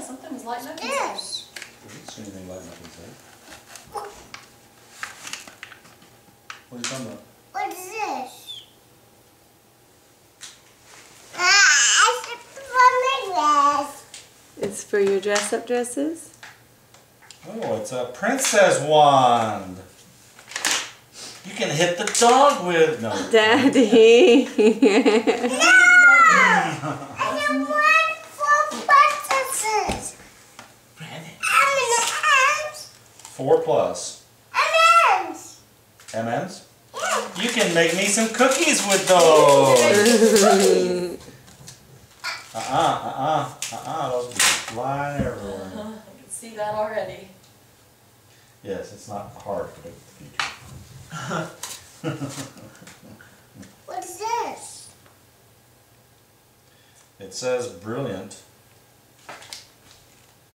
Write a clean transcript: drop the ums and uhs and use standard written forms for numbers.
something was lighting up inside. This. I didn't see anything lighting up inside. What are you talking about? What is this? Ah, it's for my dress. It's for your dress-up dresses? Oh, it's a princess wand. You can hit the dog with. No. Daddy! I don't want four princesses. How many M's? 4 plus. M's. M&Ms? Yeah. You can make me some cookies with those. Those be flying everywhere. I can see that already. Yes, it's not hard to predict the future. What is this? It says brilliant.